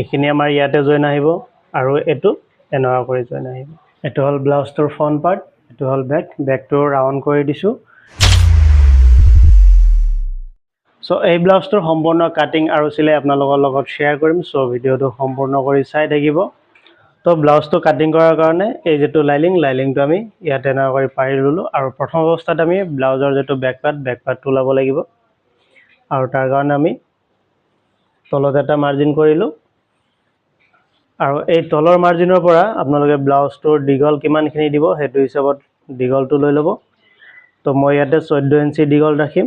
এইখিনি আমাৰ ইয়াতে জইন আহিব আৰু এইটো এনেকুৱা কৰি জইন আহিব এইটো হ'ল ব্লাউজটোৰ ফ্ৰণ্ট পাৰ্ট এইটো হ'ল বেকটো ৰাউণ্ড কৰি দিছোঁ সো এই ব্লাউজটোৰ সম্পূৰ্ণ কাটিং আৰু চিলাই আপোনালোকৰ লগত শ্বেয়াৰ কৰিম সো ভিডিওটো সম্পূৰ্ণ কৰি চাই থাকিব তো ব্লাউজটো কাটিং কৰাৰ কাৰণে এই যেটো লাইলিংটো আমি ইয়াতে এনেকুৱা কৰি পাৰি ললো আৰু প্ৰথম অৱস্থাত আমি ব্লাউজৰ যেটো বেক পাৰ্টটো লাব লাগিব আৰু তাৰ কাৰণে আমি তলত এটা মাৰ্জিন কৰিলো আৰু এই তলৰ মাৰ্জিনৰ পৰা আপোনালোকে ব্লাউজটোৰ দীঘল কিমানখিনি দিব হেতু হিচাপত দীঘলটো লৈ ল'ব তো মই ইয়াতে 14 ইঞ্চি দীঘল ৰাখিম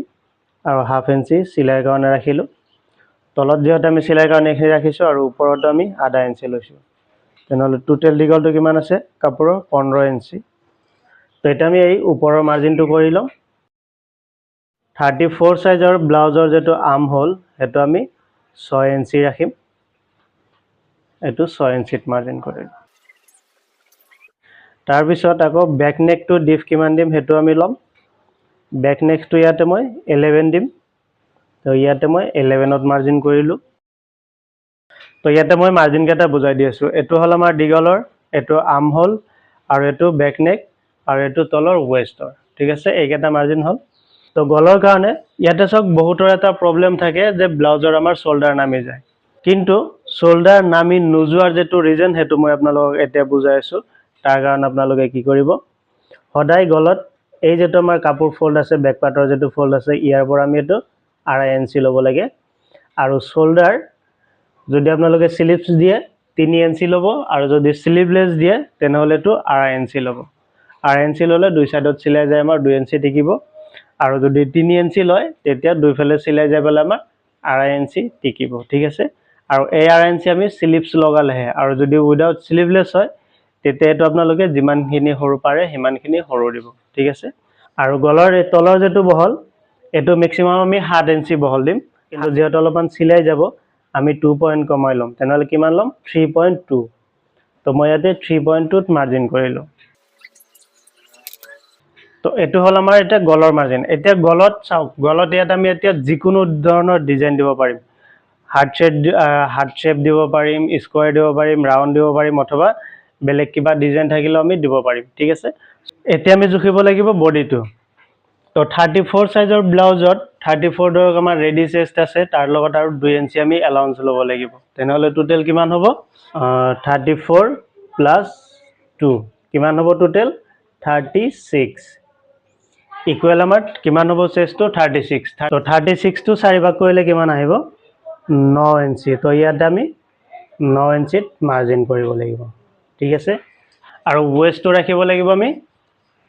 আৰু হাফ ইঞ্চি চিলাইৰ কাৰণে ৰাখিলো তলত যেটা আমি চিলাইৰ কাৰণে এখিনি ৰাখিছো আৰু ওপৰত আমি আধা ইঞ্চি লৈছো তেনেহলে টোটাল দীঘলটো কিমান আছে কাপোৰৰ 15 ইঞ্চি তো এটা আমি এই ওপৰৰ মাৰ্জিনটো কৰি লম 34 সাইজৰ ব্লাউজৰ যেটো আৰ্ম হোল হেতু আমি 6 ইঞ্চি ৰাখিম এটো 6 ইঞ্চিত মাৰ্জিন কৰিম তাৰ পিছত আকৌ বেক নেকটো ডিপ কিমান দিম হেতু আমি লম বেক নেকটো ইয়াতে মই 11 দিম তো ইয়াতে মই 11ত মাৰ্জিন কৰিলো তো ইয়াতে মই মাৰ্জিন কেটা বুজাই দি আছো এটো হল আমাৰ দীঘলৰ এটো আৰ্ম হোল আৰু এটো বেক নেক আৰু এটো তলৰ ওয়েষ্টৰ ঠিক আছে এইকেটা মাৰ্জিন হল তো গলৰ কাৰণে ইয়াতে সক বহুতৰ এটা প্ৰবলেম থাকে যে ব্লাউজৰ আমাৰ শোল্ডাৰ নামি যায় কিন্তু শোল্ডাৰ নামি নুজুৱাৰ যেটো ৰিজন হেতু মই আপোনালোকক এতিয়া বুজাই আছো তাৰ কাৰণে আপোনালোকে কি কৰিব সদায় গলত এই যেটো আমাৰ কাপোৰ ফোল্ড আছে বেক পাৰ্টৰ যেটো ফোল্ড আছে ইয়াৰ পৰা আমি এটো আড়াই ইঞ্চি লব লাগে আৰু শোল্ডাৰ যদি আপোনালোকে স্লিভস দিয়ে 3 ইঞ্চি লব আৰু যদি স্লিভলেস দিয়ে তেনেহলে তো আড়াই ইঞ্চি লব আড়াই ইঞ্চি ললে দুই সাইডত চিলাই যায় আমাৰ 2 ইঞ্চি টিকিব আৰু যদি 3 ইঞ্চি লয় তেতিয়া দুইফালে চিলাই যায় বলে আমাৰ আড়াই ইঞ্চি টিকিব ঠিক আছে আৰু এই আড়াই ইঞ্চি আমি স্লিভস লগালেহে আৰু যদি উইদাউট স্লিভলেস হয় তেতিয়া এটো আপোনালোকে যিমানখিনি সৰু পাৰে হিমানখিনি সৰু দিব ঠিক আছে আৰু গলৰ তলৰ যেটো বহল এটো ম্যাক্সিমাম আমি 7 ইঞ্চি বহল দিম কিন্তু যেহেতু অলপমান চিলাই যাব আমি 2 পইণ্ট কমাই লম তেনেহলে কিমান লম 3.2 তো মই ইয়াতে 3.2 ত মাৰ্জিন কৰিলো তো এটো হল আমাৰ এটা গলৰ মাৰ্জিন এতিয়া গলত চাওক গলত ইয়াত আমি এতিয়া যিকোনো ধৰণৰ ডিজাইন দিব পাৰিম হাৰ্ট শেপ দিব পাৰিম স্কয়াৰ দিব পাৰিম ৰাউন্ড দিব পাৰিম অথবা বেলেগ কিবা ডিজাইন থাকিলে আমি দিব পাৰিম ঠিক আছে এতিয়া আমি জুখিব লাগিব বডিটো তো 34 সাইজৰ ব্লাউজত 34 ধৰক আমাৰ ৰেডি চেষ্ট আছে তাৰ লগত আৰু 2 ইঞ্চি আমি এলাউন্স ল'ব লাগিব তেনেহলে টোটাল কিমান হ'ব 34 প্লাস 2 কিমান হ'ব টোটাল 36 ইকুৱেল আমাৰ কিমান হ'ব চেষ্টটো 36 তো 36 টো 4 ভাগ কৰিলে কিমান আহিব 9 ইঞ্চি তো ইয়াত আমি 9 ইঞ্চিত মাৰ্জিন কৰিব লাগিব ঠিক আছে আৰু ওয়েষ্টটো ৰাখিব লাগিব আমি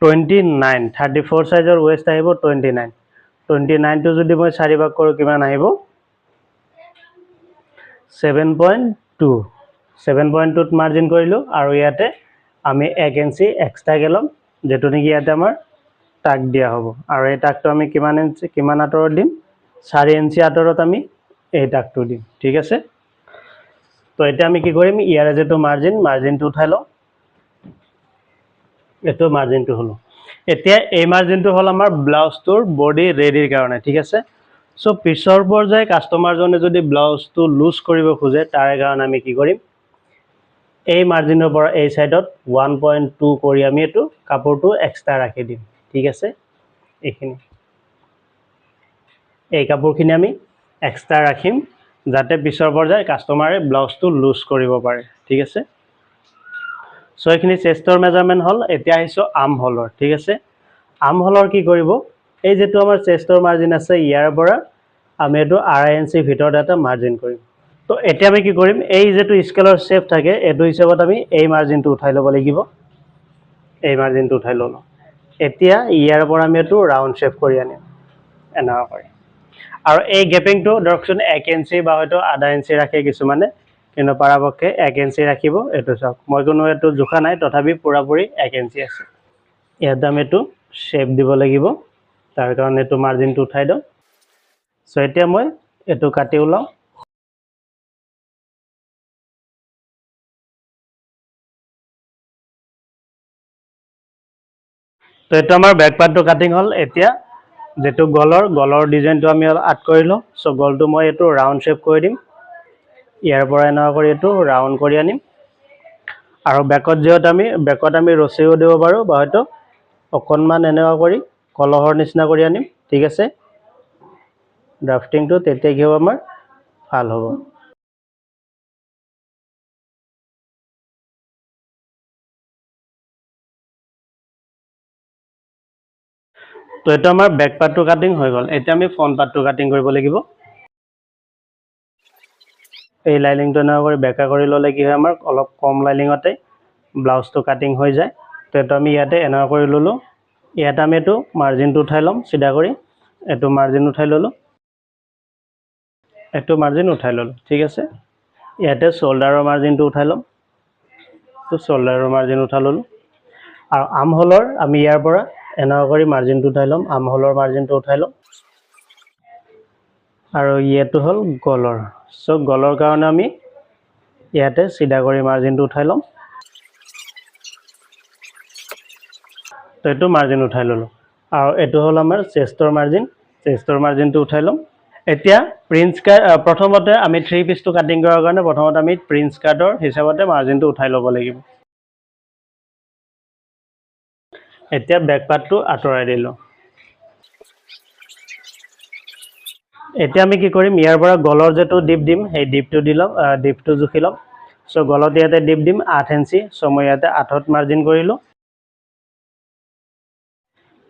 29 34 সাইজৰ ওয়েষ্ট আহিব 29 টো যদি মই 4 ভাগ কৰো কিমান আহিব 7.2 7.2 ত মাৰ্জিন কৰিলো আৰু ইয়াতে আমি 1 ইঞ্চি এক্সট্ৰা গেলম যেটো নেকি ইয়াতে আমাৰ টাক দিয়া হ'ব আৰু এই টাকটো আমি কিমান ইঞ্চি কিমান আঁতৰত দিম 4 ইঞ্চি আঁতৰত আমি এই টাকটো দিম ঠিক আছে তো এটা আমি কি কৰিম ইয়াৰে যেটো মাৰ্জিনটো উঠাই লও এটো মাৰ্জিনটো হলো এতিয়া এই মাৰ্জিনটো হল আমাৰ ব্লাউজটোৰ বডি ৰেডিৰ কাৰণে ঠিক আছে সো পিছৰ পৰ্যায়ে কাস্টমাৰ জনে যদি ব্লাউজটো লুজ কৰিব খোজে তাৰ কাৰণে আমি কি কৰিম এই মাৰ্জিনৰ পৰা এই সাইডত 1.2 কৰি আমি এটো কাপোৰটো এক্সট্ৰা ৰাখি দিম ঠিক আছে এইখিনি এই কাপোৰখিনি আমি এক্সট্ৰা ৰাখিম যাতে পিছৰ পৰ্যায়ে কাস্টমাৰে ব্লাউজটো লুজ কৰিব পাৰে ঠিক আছে সো এইখিনি চেষ্টৰ মেজাৰমেন্ট হল এতিয়া আহিছো আৰ্ম হোলৰ ঠিক আছে আৰ্ম হোলৰ কি কৰিব এই যেটো আমাৰ চেষ্টৰ মাৰ্জিন আছে ইয়াৰ পৰা আমি এটো আড়াই ইঞ্চি ভিতৰত এটা মাৰ্জিন কৰিম তো এতিয়া আমি কি কৰিম এই যেটো স্কেলৰ শেপ থাকে এটো হিচাপত আমি এই মাৰ্জিনটো উঠাই ল'ব লাগিব এই মাৰ্জিনটো উঠাই ললো এতিয়া ইয়াৰ পৰা আমি এটো ৰাউন্ড শেপ কৰি আনিম এনেকুৱা কৰি আৰু এই গেপিংটো ধৰকচোন 1 ইঞ্চি বা হয়তো আধা ইঞ্চি ৰাখে কিছুমানে কিন্তু পৰাপক্ষে 1 ইঞ্চি ৰাখিব এটো চাওক মই কোনো এটো জোখা নাই তথাপি পুৰাপুৰি 1 ইঞ্চি আছে ইয়াত আমি এটো শেপ দিব লাগিব তাৰ কাৰণে এটো মাৰ্জিনটো উঠাই দাও সো এতিয়া মই এটো কাটি উলাও তো এটো আমাৰ ব্যাক পাৰ্টটো কাটিং হল এতিয়া যেটো গলৰ ডিজাইনটো আমি আট কৰিলো সো গলটো মই এটো ৰাউন্ড শেপ কৰি দিম ইয়াৰ পৰা এনেকুৱা কৰি এইটো ৰাউণ্ড কৰি আনিম আৰু বেকত আমি ৰচিও দিব পাৰোঁ বা হয়তো অকণমান এনেকুৱা কৰি কলহৰ নিচিনা কৰি আনিম ঠিক আছে ড্ৰাফটিংটো তেতিয়া কি হ'ব আমাৰ ভাল হ'ব তো এইটো আমাৰ বেক পাৰ্টটো কাটিং হৈ গ'ল এতিয়া আমি ফ্ৰণ্ট পাৰ্টটো কাটিং কৰিব লাগিব এই লাইনিংটো এনেকুৱা কৰি বেকা কৰি ল'লে কি হয় আমাৰ অলপ কম লাইনিঙতে ব্লাউজটো কাটিং হৈ যায় তো এইটো আমি ইয়াতে এনেকুৱা কৰি ল'লোঁ ইয়াতে আমি এইটো মাৰ্জিনটো উঠাই ল'ম চিধা কৰি এইটো মাৰ্জিন উঠাই ল'লোঁ এইটো মাৰ্জিন উঠাই ল'লোঁ ঠিক আছে ইয়াতে শোল্ডাৰৰ মাৰ্জিনটো উঠাই ল'ম তো শোল্ডাৰৰ মাৰ্জিন উঠাই ল'লোঁ আৰু আৰ্মহোলৰ আমি ইয়াৰ পৰা এনেকুৱা কৰি মাৰ্জিনটো উঠাই ল'ম আৰ্মহোলৰ মাৰ্জিনটো উঠাই ল'ম আৰু ইয়াটো হ'ল গলৰ সো গলৰ কাৰণে আমি ইয়াতে চিধা কৰি মাৰ্জিনটো উঠাই ল'ম তো এইটো মাৰ্জিন উঠাই ল'লোঁ আৰু এইটো হ'ল আমাৰ চেষ্টৰ মাৰ্জিনটো উঠাই ল'ম এতিয়া প্ৰিন্স কাট প্ৰথমতে আমি 3 পিচটো কাটিং কৰাৰ কাৰণে প্ৰথমতে আমি প্ৰিন্স কাটৰ হিচাপতে মাৰ্জিনটো উঠাই ল'ব লাগিব এতিয়া বেক পাৰ্টটো আঁতৰাই দিলোঁ এতিয়া আমি কি কৰিম ইয়াৰ পৰা গলৰ যেটো ডিপ দিম সেই ডিপটো দি ল'ম ডিপটো জুখি ল'ম সো গলত ইয়াতে ডিপ দিম 8 ইঞ্চি সো মই ইয়াতে 8ত মাৰ্জিন কৰিলোঁ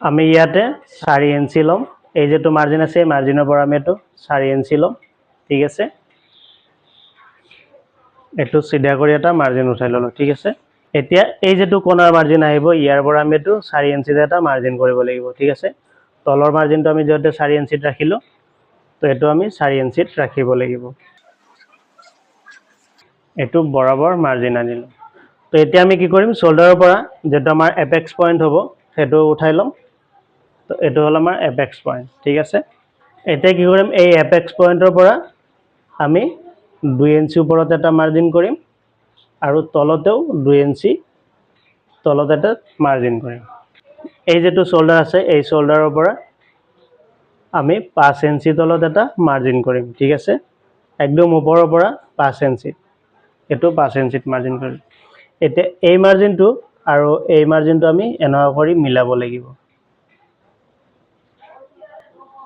আমি ইয়াতে 4 ইঞ্চি ল'ম এই যেটো মাৰ্জিন আছে মাৰ্জিনৰ পৰা আমি এইটো 4 ইঞ্চি ল'ম ঠিক আছে এইটো চিধা কৰি এটা মাৰ্জিন উঠাই ল'লোঁ ঠিক আছে এতিয়া এই যেটো কোণাৰ মাৰ্জিন আহিব ইয়াৰ পৰা আমি এইটো 4 ইঞ্চিত এটা মাৰ্জিন কৰিব লাগিব ঠিক আছে তলৰ মাৰ্জিনটো আমি যেতে 4 ইঞ্চিত ৰাখিলোঁ তো এইটো আমি 4 ইঞ্চিত ৰাখিব লাগিব এইটো বৰাবৰ মাৰ্জিন আনিলোঁ তো এতিয়া আমি কি কৰিম শোল্ডাৰৰ পৰা যেটো আমাৰ এপেক্স পইণ্ট হ'ব সেইটো উঠাই ল'ম তো এইটো হ'ল আমাৰ এপেক্স পইণ্ট ঠিক আছে এতিয়া কি কৰিম এই এপেক্স পইণ্টৰ পৰা আমি 2 ইঞ্চি ওপৰত এটা মাৰ্জিন কৰিম আৰু তলতেও 2 ইঞ্চি তলত এটা মাৰ্জিন কৰিম এই যেটো শোল্ডাৰ আছে এই শোল্ডাৰৰ পৰা আমি 5 ইঞ্চি তলত এটা মাৰ্জিন কৰিম ঠিক আছে একদম ওপৰৰ পৰা 5 ইঞ্চি এটো 5 ইঞ্চিত মাৰ্জিন কৰিম এতিয়া এই মাৰ্জিনটো আৰু এই মাৰ্জিনটো আমি এনেকুৱা কৰি মিলাব লাগিব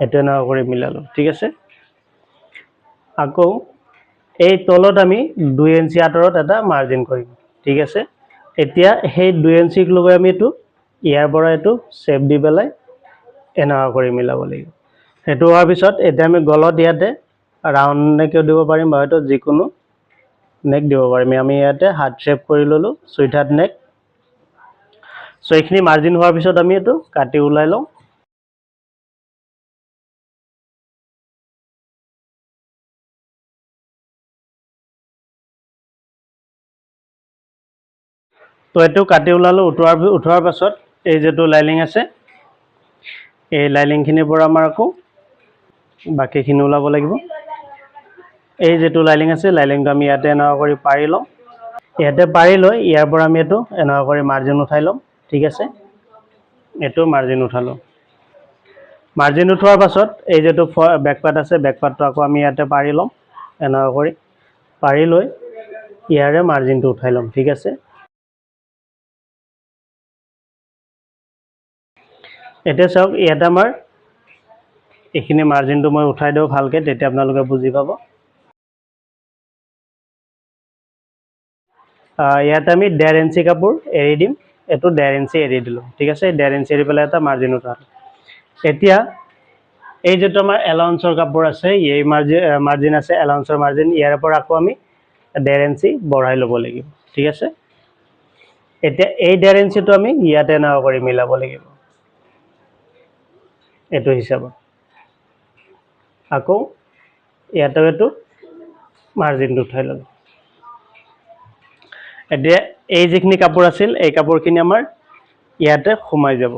এটো এনেকুৱা কৰি মিলালো ঠিক আছে আকৌ এই তলত আমি 2 ইঞ্চি আঁতৰত এটা মাৰ্জিন কৰিম ঠিক আছে এতিয়া সেই 2 ইঞ্চিক লৈ আমি এটো ইয়াৰ পৰা এটো শেপ দি পেলাই এনেকুৱা কৰি মিলাব লাগিব হেতু হোৱাৰ পিছত এতিয়া আমি গলত ইয়াতে ৰাউণ্ড নেক দিব পাৰিম বা হয়তো যিকোনো নেক দিব পাৰিম আমি ইয়াতে হাৰ্ট শেপ কৰি ল'লোঁ সুইট হাৰ্ট নেক সো এইখিনি মাৰ্জিন হোৱাৰ পিছত আমি এটো কাটি ওলাই লওঁ তো এটো কাটি ওলালো উঠোৱাৰ পাছত এই যেটো লাইনিং আছে এই লাইনিংখিনিৰ পৰা আমাৰ আকৌ বাকিখিনি ওলাব লাগিব এই যেটো লাইনিং আছে লাইনিংটো আমি ইয়াতে এনেকুৱা কৰি পাৰি লওঁ ইয়াতে পাৰি লৈ ইয়াৰ পৰা আমি এটো এনেকুৱা কৰি মাৰ্জিন উঠাই লম ঠিক আছে এটো মাৰ্জিন উঠালো মাৰ্জিন উঠোৱাৰ পাছত এই যেটো বেক পাৰ্ট আছে বেক পাৰ্টটো আকৌ আমি ইয়াতে পাৰি লম এনেকুৱা কৰি পাৰি লৈ ইয়াৰে মাৰ্জিনটো উঠাই লম ঠিক আছে এতিয়া চাওক ইয়াতে আমাৰ এইখিনি মাৰ্জিনটো মই উঠাই দিও ভালকে তেতিয়া আপোনালোকে বুজি পাব ইয়াতে আমি 1.5 ইঞ্চি কাপোৰ এৰি দিম এটো 1.5 ইঞ্চি এৰি দিলো ঠিক আছে 1.5 ইঞ্চি এৰি পেলাই এটা মাৰ্জিন উঠালো এতিয়া এই যেটো আমাৰ এলাউন্সৰ কাপোৰ আছে এই মাৰ্জিন আছে এলাউন্সৰ মাৰ্জিন ইয়াৰ পৰা আকৌ আমি 1.5 ইঞ্চি বঢ়াই ল'ব লাগিব ঠিক আছে এতিয়া এই 1.5 ইঞ্চিটো আমি ইয়াতে না কৰি মিলাব লাগিব এটো হিচাপত আকৌ ইয়াতে এটো মাৰ্জিনটো উঠাই ল'লো এতিয়া এই যিখিনি কাপোৰ আছিল এই কাপোৰখিনি আমাৰ ইয়াতে সোমাই যাব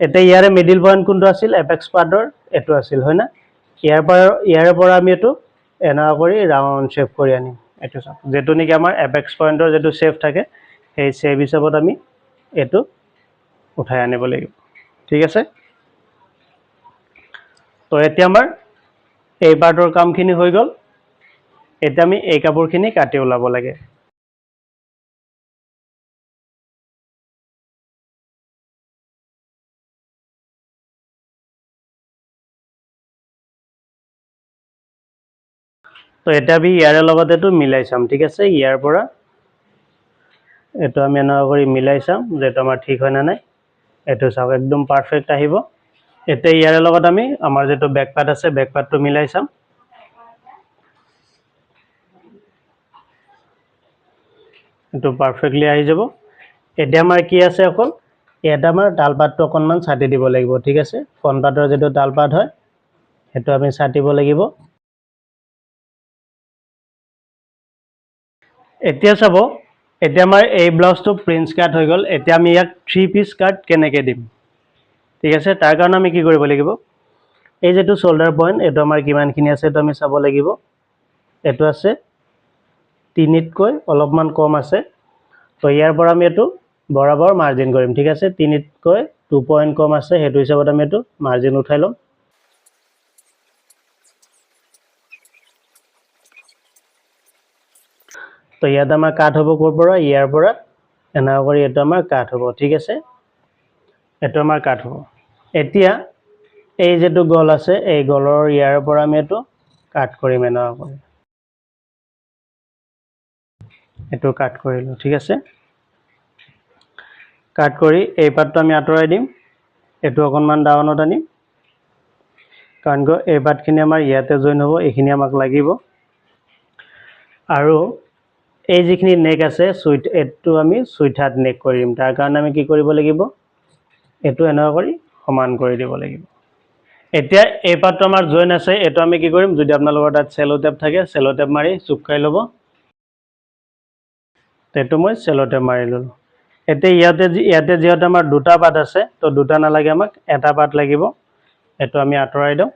এতিয়া ইয়াৰে মিডল পইণ্ট কোনটো আছিল এপেক্স পাৰ্টৰ এটো আছিল হয় না ইয়াৰ পৰা আমি এটো এনেকুৱা কৰি ৰাউণ্ড শেপ কৰি আনিম এটো চাওক যেটো নেকি আমাৰ এপেক্স পইণ্টৰ যেটো শেপ থাকে সেই শেপ হিচাপত আমি এটো উঠাই আনিব লাগিব ঠিক আছে তো এতিয়া আমাৰ এই পাৰ্টৰ কামখিনি হৈ গ'ল এতিয়া আমি এই কাপোৰখিনি কাটি ওলাব লাগে। তো এতিয়া আমি ইয়াৰে লগত এইটো মিলাই চাম, ঠিক আছে। ইয়াৰ পৰা এইটো আমি এনেকুৱা কৰি মিলাই চাম যে এইটো আমাৰ ঠিক হয় না নাই। এইটো চাওক একদম পাৰফেক্ট আহিব। এতিয়া ইয়াৰে লগত আমি আমাৰ যেটো বেক পাৰ্ট আছে বেক পাৰ্টটো মিলাই চাম। এইটো পাৰফেক্টলি আহি যাব। এতিয়া আমাৰ কি আছে অকল ইয়াতে আমাৰ তাল পাতটো অকণমান ছাটি দিব লাগিব, ঠিক আছে। ফ্ৰণ্ট পাৰ্টৰ যেটো তাল পাত হয় সেইটো আমি ছাটিব লাগিব। এতিয়া চাব, এতিয়া আমাৰ এই ব্লাউজটো প্ৰিন্স কাট হৈ গ'ল। এতিয়া আমি ইয়াক 3 পিচ কাট কেনেকৈ দিম, ঠিক আছে। তাৰ কাৰণে আমি কি কৰিব লাগিব, এই যেটো শোল্ডাৰ পইণ্ট এইটো আমাৰ কিমানখিনি আছে এইটো আমি চাব লাগিব। এইটো আছে 3তকৈ অলপমান কম আছে। তো ইয়াৰ পৰা আমি এইটো বৰাবৰ মাৰ্জিন কৰিম, ঠিক আছে। 3তকৈ 2 পইণ্ট কম আছে, সেইটো হিচাপত আমি এইটো মাৰ্জিন উঠাই ল'ম। তো ইয়াত আমাৰ কাট হ'ব ক'ৰ পৰা, ইয়াৰ পৰা এনেকুৱা কৰি এইটো আমাৰ কাট হ'ব, ঠিক আছে। এইটো আমাৰ কাট হ'ব। এতিয়া এই যেটো গল আছে এই গলৰ ইয়াৰ পৰা আমি এইটো কাট কৰিম এনেকুৱা কৰি। এইটো কাট কৰিলোঁ, ঠিক আছে। কাট কৰি এই পাৰ্টটো আমি আঁতৰাই দিম। এইটো অকণমান ডাউনত আনিম, কাৰণ এই পাৰ্টখিনি আমাৰ ইয়াতে জইন হ'ব, এইখিনি আমাক লাগিব। আৰু এই যিখিনি নেক আছে এইটো আমি চুইঠাত নেক কৰিম। তাৰ কাৰণে আমি কি কৰিব লাগিব, এইটো এনেকুৱা কৰি সমান কৰি দিব লাগিব। এতিয়া এই পাৰ্টটো আমাৰ জইন আছে, এইটো আমি কি কৰিম, যদি আপোনালোকৰ তাত চেলো টেপ থাকে চেলো টেপ মাৰি চুপকাই ল'ব। এইটো মই চেলো টেপ মাৰি ল'লোঁ। এতিয়া ইয়াতে যিহেতু আমাৰ দুটা পাৰ্ট আছে, তো দুটা নালাগে, আমাক এটা পাৰ্ট লাগিব। এইটো আমি আঁতৰাই দিওঁ।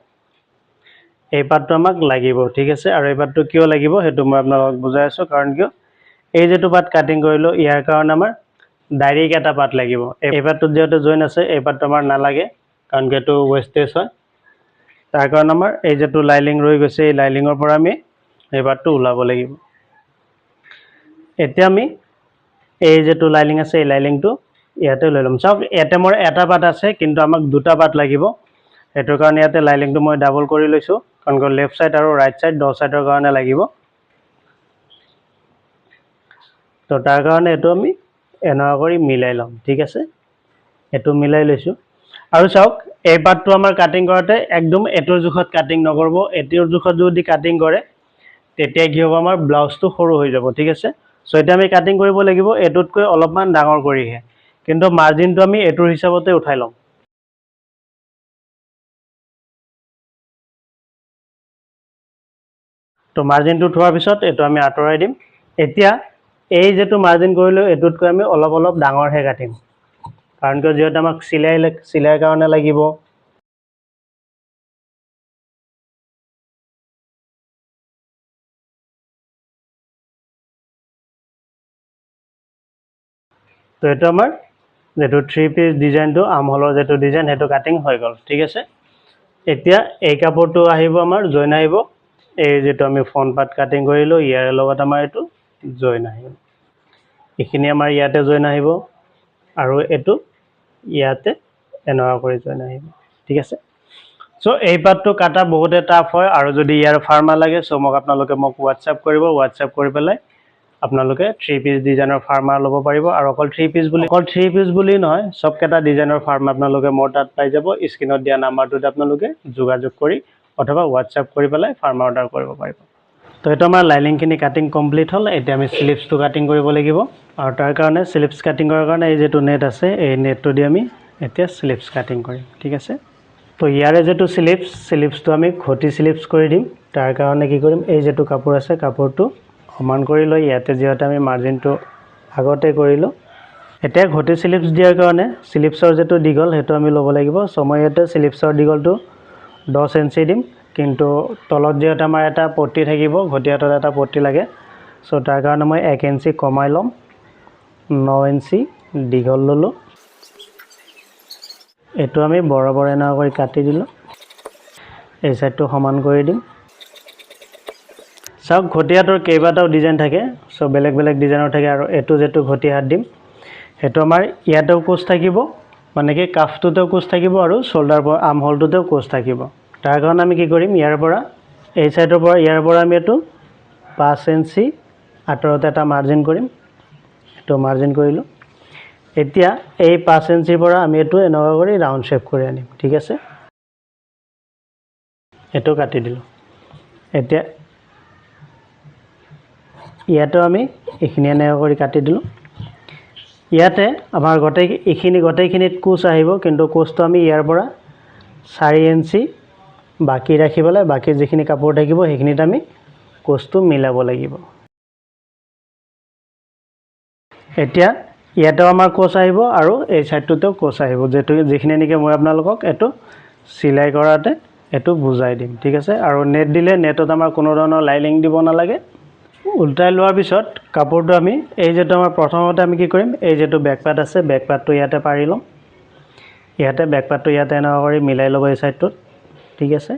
এই পাৰ্টটো আমাক লাগিব, ঠিক আছে। আৰু এই পাৰ্টটো কিয় লাগিব সেইটো মই আপোনালোকক বুজাই আছোঁ। কাৰণ কিয়, এই যেটো পাৰ্ট কাটিং কৰিলোঁ ইয়াৰ কাৰণে আমাৰ ডাইৰেক্ট এটা পাৰ্ট লাগিব। এই পাৰ্টটোত যিহেতু জইন আছে এই পাৰ্টটো আমাৰ নালাগে, কাৰণ কি এইটো ৱেষ্টেজ হয়। তাৰ কাৰণে আমাৰ এই যেটো লাইলিং ৰৈ গৈছে এই লাইলিঙৰ পৰা আমি এই পাৰ্টটো ওলাব লাগিব। এতিয়া আমি এই যেটো লাইলিং আছে এই লাইলিংটো ইয়াতে লৈ ল'ম। চাওক ইয়াতে মোৰ এটা পাৰ্ট আছে, কিন্তু আমাক দুটা পাৰ্ট লাগিব। সেইটোৰ কাৰণে ইয়াতে লাইলিংটো মই ডাবল কৰি লৈছোঁ, কাৰণ লেফ্ট ছাইড আৰু ৰাইট ছাইড দ ছাইডৰ কাৰণে লাগিব। তো তাৰ কাৰণে এইটো আমি এনেকুৱা কৰি মিলাই ল'ম, ঠিক আছে। এইটো মিলাই লৈছোঁ। আৰু চাওক এই পাৰ্টটো আমাৰ কাটিং কৰোঁতে একদম এইটোৰ জোখত কাটিং নকৰিব। এইটোৰ জোখত যদি কাটিং কৰে তেতিয়া কি হ'ব, আমাৰ ব্লাউজটো সৰু হৈ যাব, ঠিক আছে। চ' এতিয়া আমি কাটিং কৰিব লাগিব এইটোতকৈ অলপমান ডাঙৰ কৰিহে, কিন্তু মাৰ্জিনটো আমি এইটোৰ হিচাপতে উঠাই ল'ম। তো মাৰ্জিনটো উঠোৱাৰ পিছত এইটো আমি আঁতৰাই দিম। এতিয়া এই যেটো মাৰ্জিন কৰিলোঁ এইটোতকৈ আমি অলপ অলপ ডাঙৰহে কাটিম, কাৰণ কিয় যিহেতু আমাক চিলাইৰ কাৰণে লাগিব। তো এইটো আমাৰ যেটো 3 পিচ ডিজাইনটো আৰ্মহোলৰ যেটো ডিজাইন সেইটো কাটিং হৈ গ'ল, ঠিক আছে। এতিয়া এই কাপোৰটো আহিব আমাৰ জইন আহিব। এই যেটো আমি ফ্ৰণ্ট পাৰ্ট কাটিং কৰিলোঁ ইয়াৰ লগত আমাৰ এইটো জইন আহিব। এইখিনি আমাৰ ইয়াতে জইন আহিব, আৰু এইটো ইয়াতে এনেকুৱা কৰি জইন আহিব, ঠিক আছে। চ' এই পাৰ্টটো কাটা বহুতে টাফ হয়, আৰু যদি ইয়াৰ ফাৰ্মা লাগে চ' মোক হোৱাটছআপ কৰিব। হোৱাটছআপ কৰি পেলাই আপোনালোকে 3 পিচ ডিজাইনৰ ফাৰ্মা ল'ব পাৰিব। আৰু অকল 3 পিচ বুলি নহয়, চবকেইটা ডিজাইনৰ ফাৰ্মা আপোনালোকে মোৰ তাত পাই যাব। স্ক্ৰীনত দিয়া নাম্বাৰটোত আপোনালোকে যোগাযোগ কৰি অথবা হোৱাটছআপ কৰি পেলাই ফাৰ্মা অৰ্ডাৰ কৰিব পাৰিব। তো এইটো আমাৰ লাইনিংখিনি কাটিং কমপ্লিট হ'ল। এতিয়া আমি স্লিভছটো কাটিং কৰিব লাগিব, আৰু তাৰ কাৰণে স্লিভছ কাটিং কৰাৰ কাৰণে এই যেটো নেট আছে এই নেটটো দি আমি এতিয়া স্লিভছ কাটিং কৰিম, ঠিক আছে। তো ইয়াৰে যেটো স্লিভছটো আমি ঘটি স্লিভছ কৰি দিম। তাৰ কাৰণে কি কৰিম, এই যেটো কাপোৰ আছে কাপোৰটো সমান কৰি লৈ ইয়াতে যিহেতু আমি মাৰ্জিনটো আগতে কৰিলোঁ, এতিয়া ঘটি স্লিভছ দিয়াৰ কাৰণে স্লিভছৰ যেটো দীঘল সেইটো আমি ল'ব লাগিব। চ' মই ইয়াতে স্লিভছৰ দীঘলটো 10 ইঞ্চি দিম, কিন্তু তলত যিহেতু আমাৰ এটা পট্টি থাকিব, ঘটি হাতত এটা পট্টি লাগে। চ' তাৰ কাৰণে মই 1 ইঞ্চি কমাই ল'ম, 9 ইঞ্চি দীঘল ল'লোঁ। এইটো আমি বৰাবৰ এনেকুৱা কৰি কাটি দিলোঁ। এই চাইডটো সমান কৰি দিম। চাওক ঘটিয়াটোৰ কেইবাটাও ডিজাইন থাকে সো বেলেগ বেলেগ ডিজাইনৰ থাকে আৰু এটো যেটো ঘটিয়া হাত দিম হেতু আমাৰ ইয়াতেও কোচ থাকিব মানে কি কাফটোতেও কোচ থাকিব আৰু শোল্ডাৰ আৰ্ম হোলটোতেও কোচ থাকিব তাৰ কাৰণে আমি কি কৰিম ইয়াৰ পৰা এই সাইডৰ পৰা ইয়াৰ পৰা আমি এটো 5 ইঞ্চি আঁতৰতে এটা মাৰ্জিন কৰিম এটো মাৰ্জিন কৰিলো এতিয়া এই 5 ইঞ্চিৰ পৰা আমি এটো এনেকুৱা কৰি ৰাউন্ড শেপ কৰি আনিম ঠিক আছে এটো কাটি দিলো এতিয়া ইয়াতো আমি এখিনি এনেকুৱা কৰি কাটি দিলো ইয়াতে আমাৰ গটেইখিনিত কোচ আহিব কিন্তু কোচটো আমি ইয়াৰ পৰা 4 ইঞ্চি বাকি ৰাখিবলৈ বাকি যিখিনি কাপোৰ থাকিব সেইখিনিত আমি কোচটো মিলাব লাগিব এতিয়া ইয়াতো আমাৰ কোচ আহিব আৰু এই সাইডটোতেও কোচ আহিব যেটো যিখিনি নেকি মই আপোনালোকক এটো সিলাই কৰাতে এটো বুজাই দিম ঠিক আছে আৰু নেট দিলে নেটত আমাৰ কোনো ধৰণৰ লাইনিং দিব নালাগে উল্টাই লোৱাৰ পিছত কাপোৰটো আমি এই যেটো আমাৰ প্ৰথমতে আমি কি কৰিম এই যেটো বেক পাৰ্ট আছে বেক পাৰ্টটো ইয়াতে পাৰি লম ইয়াতে বেক পাৰ্টটো ইয়াতে এনে কৰি মিলাই লব এই সাইডটোত ঠিক আছে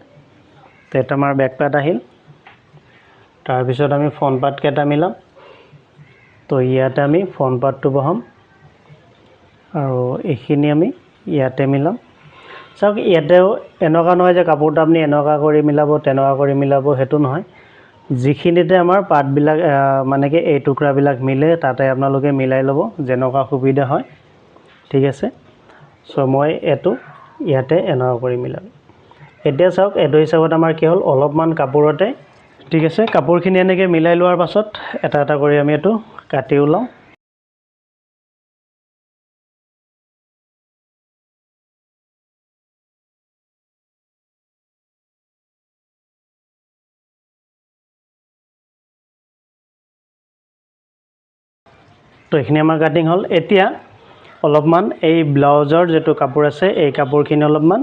তেত আমাৰ বেক পাৰ্ট আহিল তাৰ পিছত আমি ফ্ৰন্ট পাৰ্ট কেটা মিলাম তো ইয়াতে আমি ফ্ৰন্ট পাৰ্টটো বহাম আৰু এখিনি আমি ইয়াতে মিলাম চাওক ইয়াতেও এনেকা নহয় যে কাপোৰটো আপুনি এনেকা কৰি মিলাব তেনেকা কৰি মিলাব হেতু নহয় যিখিনিতে আমাৰ পাৰ্ট বিলাক মানে কি এই টুকুৰা বিলাক মিলে তাতে আপোনালোকে মিলাই লব যেনকা সুবিধা হয় ঠিক আছে সো মই এটো ইয়াতে এনেকা কৰি মিলাম এতিয়া চাওক এটো হিচাপত আমাৰ কি হল অলপমান কাপোৰতে ঠিক আছে কাপোৰখিনি এনেকে মিলাই লোৱাৰ পাছত এটা এটা কৰি আমি এটো কাটি উলাম তো এখিনি আমাৰ কাটিং হল এতিয়া অলপমান এই ব্লাউজৰ যেটো কাপোৰ আছে এই কাপোৰখিনি অলপমান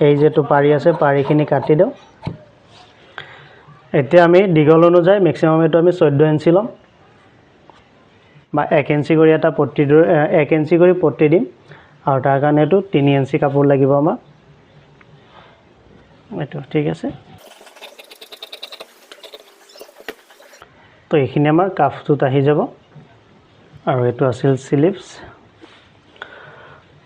এই যেটো পাৰি আছে পাৰিখিনি কাটি দিও এতিয়া আমি দীঘল অনুযায়ী ম্যাক্সিমাম এটো আমি 14 ইঞ্চি লম বা 1 ইঞ্চি কৰি এটা পট্টি 1 ইঞ্চি কৰি পট্টি দিম আৰু তাৰ কাৰণে এটো 3 ইঞ্চি কাপোৰ লাগিব আমাক এটো ঠিক আছে তো এখিনি আমাৰ কাফটোত আহি যাব আৰু এটো আছিল স্লিভস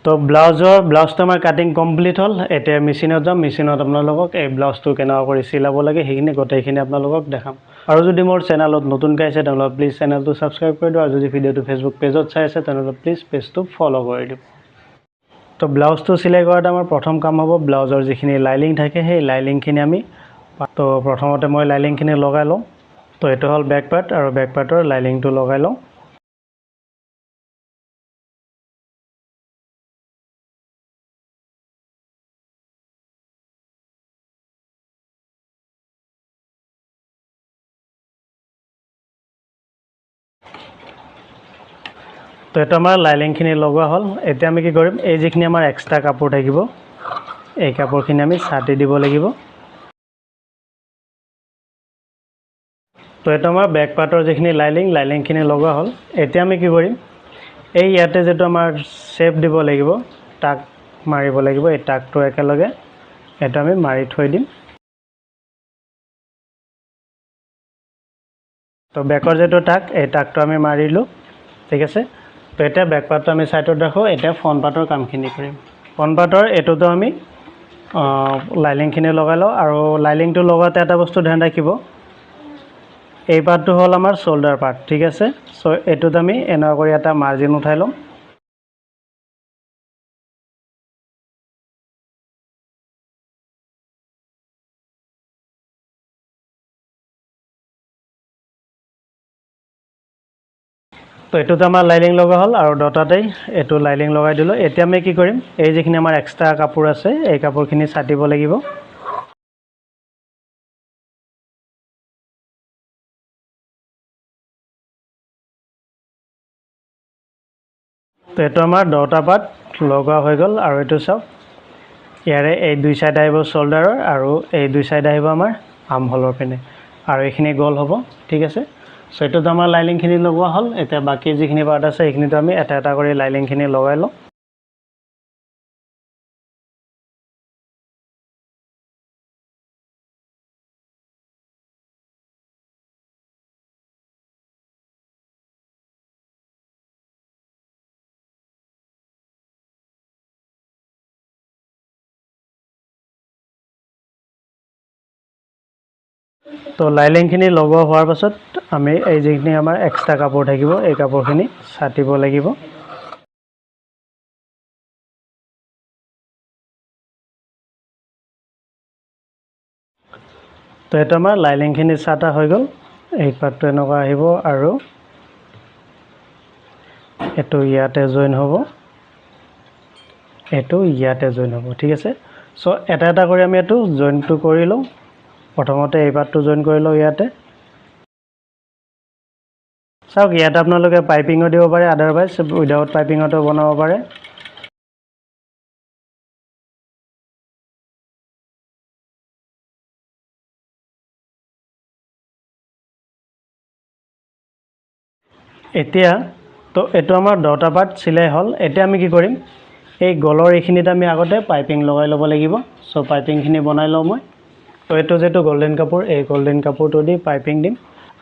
তো ব্লাউজটো আমাৰ কাটিং কমপ্লিট হল এতিয়া মেচিনত যাম মেচিনত আপোনালোকক এই ব্লাউজটো কেনেকা কৰি চিলাব লাগে হেখিনি গটেইখিনি আপোনালোকক দেখাম আৰু যদি মোৰ চেনেলত নতুনকৈ আছে তেনলে প্লিজ চেনেলটো সাবস্ক্ৰাইব কৰি দিও আৰু যদি ভিডিওটো ফেসবুক পেজত চাই আছে তেনলে প্লিজ পেজটো ফলো কৰি দিও তো ব্লাউজটো সিলাই কৰাৰ আমাৰ প্ৰথম কাম হ'ব ব্লাউজৰ যিখিনি লাইনিং থাকে সেই লাইনিংখিনি আমি তো প্ৰথমতে মই লাইনিংখিনি লগাই লম তো এটো হল বেক পাৰ্ট আৰু বেক পাৰ্টৰ লাইনিংটো লগাই লম তো এটা আমাৰ লাইনিংখিনি লগোৱা হল এতিয়া আমি কি কৰিম এই যিখিনি আমাৰ এক্সট্ৰা কাপোৰ থাকিব এই কাপোৰখিনি আমি ছাটি দিব লাগিব তো এটা আমাৰ বেক পাৰ্টৰ যিখিনি লাইনিংখিনি লগোৱা হল এতিয়া আমি কি কৰিম এই ইয়াতে যেটো আমাৰ শেপ দিব লাগিব টাক মাৰিব লাগিব এই টাকটো একেলগে এটা আমি মাৰি থৈ দিম তো বেকৰ যেটো টাক এই টাকটো আমি মাৰিলো ঠিক আছে তো এটা বেক পাৰ্টটো আমি সাইডত ৰাখো এটা ফ্ৰন্ট পাৰ্টৰ কামখিনি কৰিম ফ্ৰন্ট পাৰ্টৰ এটোটো আমি লাইনিংখিনি লগাই লও আৰু লাইনিংটো লগাতে এটা বস্তু ধ্যান ৰাখিব এই পাৰ্টটো হল আমাৰ শোল্ডাৰ পাৰ্ট ঠিক আছে সো এটোত আমি এনেকা কৰি এটা মাৰ্জিন উঠাই লম তো এটোত আমাৰ লাইনিং লগা হল আৰু ডটাতেই এটো লাইনিং লগাই দিলো এতিয়া আমি কি কৰিম এই যিখিনি আমাৰ এক্সট্ৰা কাপোৰ আছে এই কাপোৰখিনি ছাটিব লাগিব তো এটো আমাৰ ডটা পাৰ্ট লগা হৈ গল আৰু এটো সব ইয়াৰে এই দুই সাইড আহিব শোল্ডাৰৰ আৰু এই দুই সাইড আহিব আমাৰ আৰ্ম হোলৰ পিনে আৰু এখিনি গোল হ'ব ঠিক আছে সো এটোত আমাৰ লাইনিংখিনি লগোৱা হল এতিয়া বাকি যিখিনি পাৰ্ট আছে এইখিনিটো আমি এটা এটা কৰি লাইনিংখিনি লগাই লম তো লাইলিংখিনি লগোৱা হোৱাৰ পাছত আমি এই যিখিনি আমাৰ এক্সট্ৰা কাপোৰ থাকিব এই কাপোৰখিনি ছাটিব লাগিব। তো এইটো আমাৰ লাইলিংখিনি ছাটা হৈ গ'ল। এই পাৰ্টটো এনেকুৱা আহিব আৰু এইটো ইয়াতে জইন হ'ব, এইটো ইয়াতে জইন হ'ব। ঠিক আছে, চ' এটা এটা কৰি আমি এইটো জইনটো কৰি লওঁ। প্ৰথমতে এই পাৰ্টটো জইন কৰি লওঁ ইয়াতে। চাওক ইয়াতে আপোনালোকে পাইপিঙো দিব পাৰে, আদাৰৱাইজ উইদাউট পাইপিঙতো বনাব পাৰে। এতিয়া তো এইটো আমাৰ 10টা পাৰ্ট চিলাই হ'ল। এতিয়া আমি কি কৰিম, এই গলৰ এইখিনিত আমি আগতে পাইপিং লগাই ল'ব লাগিব। চ' পাইপিংখিনি বনাই লওঁ মই। তো এইটো যিটো গল্ডেন কাপোৰ, এই গল্ডেন কাপোৰটো দি পাইপিং দিম।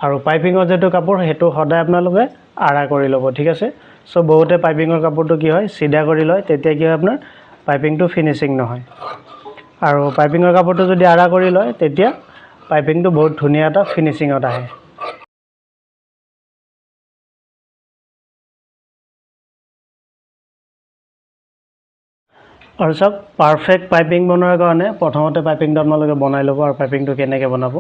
আৰু পাইপিঙৰ যিটো কাপোৰ সেইটো সদায় আপোনালোকে আঢ়া কৰি ল'ব। ঠিক আছে, চ' বহুতে পাইপিঙৰ কাপোৰটো কি হয় চিধা কৰি লয়, তেতিয়া কি হয় আপোনাৰ পাইপিংটো ফিনিচিং নহয়। আৰু পাইপিঙৰ কাপোৰটো যদি আঢ়া কৰি লয় তেতিয়া পাইপিংটো বহুত ধুনীয়া এটা ফিনিচিঙত আহে। আৰু চাওক পাৰফেক্ট পাইপিং বনোৱাৰ কাৰণে প্ৰথমতে পাইপিংটো আপোনালোকে বনাই ল'ব। আৰু পাইপিংটো কেনেকৈ বনাব,